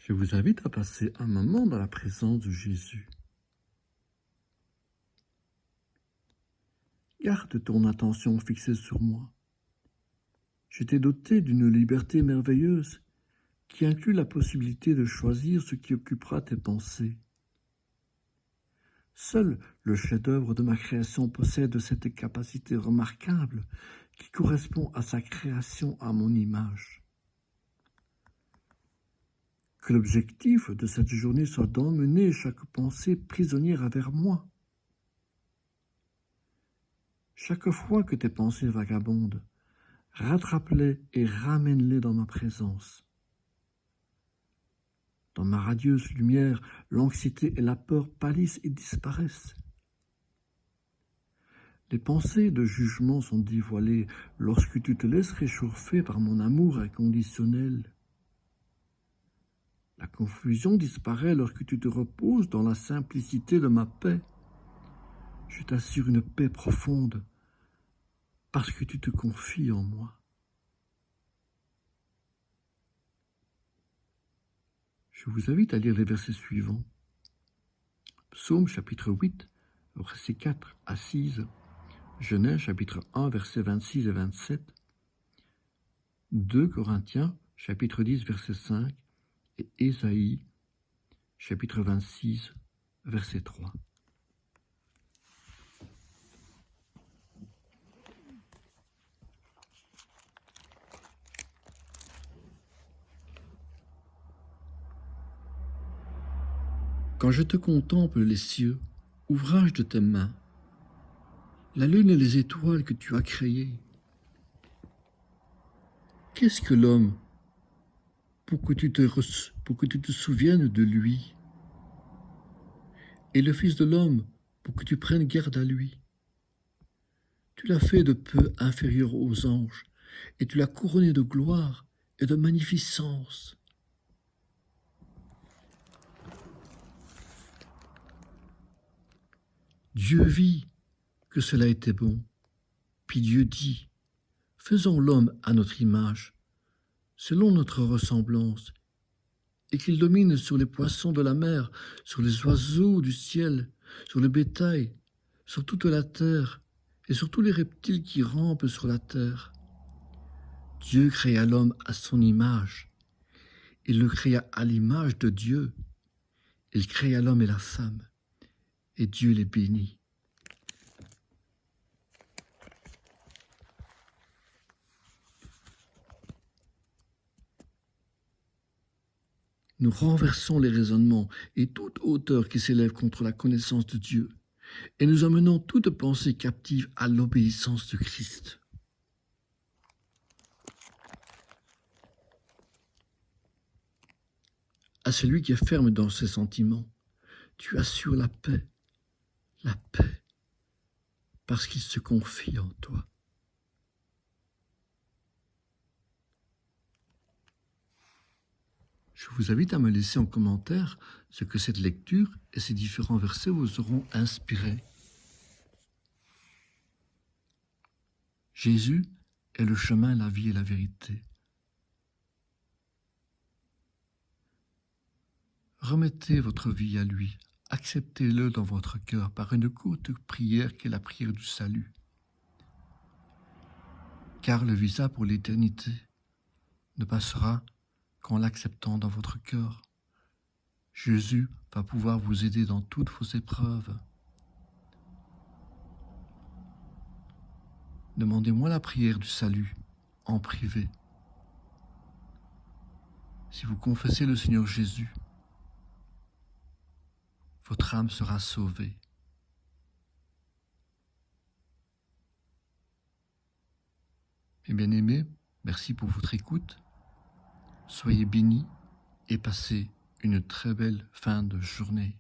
Je vous invite à passer un moment dans la présence de Jésus. Garde ton attention fixée sur moi. Je t'ai doté d'une liberté merveilleuse qui inclut la possibilité de choisir ce qui occupera tes pensées. Seul le chef-d'œuvre de ma création possède cette capacité remarquable qui correspond à sa création à mon image. Que l'objectif de cette journée soit d'emmener chaque pensée prisonnière vers moi. Chaque fois que tes pensées vagabondent, rattrape-les et ramène-les dans ma présence. Dans ma radieuse lumière, l'anxiété et la peur pâlissent et disparaissent. Les pensées de jugement sont dévoilées lorsque tu te laisses réchauffer par mon amour inconditionnel. La confusion disparaît lorsque tu te reposes dans la simplicité de ma paix. Je t'assure une paix profonde parce que tu te confies en moi. Je vous invite à lire les versets suivants. Psaume chapitre 8, versets 4 à 6. Genèse chapitre 1, versets 26 et 27. 2 Corinthiens chapitre 10, verset 5. Et Ésaïe chapitre 26, verset 3. Quand je te contemple les cieux, ouvrage de tes mains, la lune et les étoiles que tu as créées, qu'est-ce que l'homme pour que tu te souviennes de lui, et le Fils de l'homme pour que tu prennes garde à lui? Tu l'as fait de peu inférieur aux anges, et tu l'as couronné de gloire et de magnificence. Dieu vit que cela était bon, puis Dieu dit, faisons l'homme à notre image, selon notre ressemblance, et qu'il domine sur les poissons de la mer, sur les oiseaux du ciel, sur le bétail, sur toute la terre, et sur tous les reptiles qui rampent sur la terre. Dieu créa l'homme à son image. Il le créa à l'image de Dieu. Il créa l'homme et la femme, et Dieu les bénit. Nous renversons les raisonnements et toute hauteur qui s'élève contre la connaissance de Dieu, et nous amenons toute pensée captive à l'obéissance de Christ. À celui qui est ferme dans ses sentiments, tu assures la paix, parce qu'il se confie en toi. Je vous invite à me laisser en commentaire ce que cette lecture et ces différents versets vous auront inspiré. Jésus est le chemin, la vie et la vérité. Remettez votre vie à lui, acceptez-le dans votre cœur par une courte prière qui est la prière du salut. Car le visa pour l'éternité ne passera qu'en l'acceptant dans votre cœur. Jésus va pouvoir vous aider dans toutes vos épreuves. Demandez-moi la prière du salut en privé. Si vous confessez le Seigneur Jésus, votre âme sera sauvée. Mes bien-aimés, merci pour votre écoute. Soyez bénis et passez une très belle fin de journée.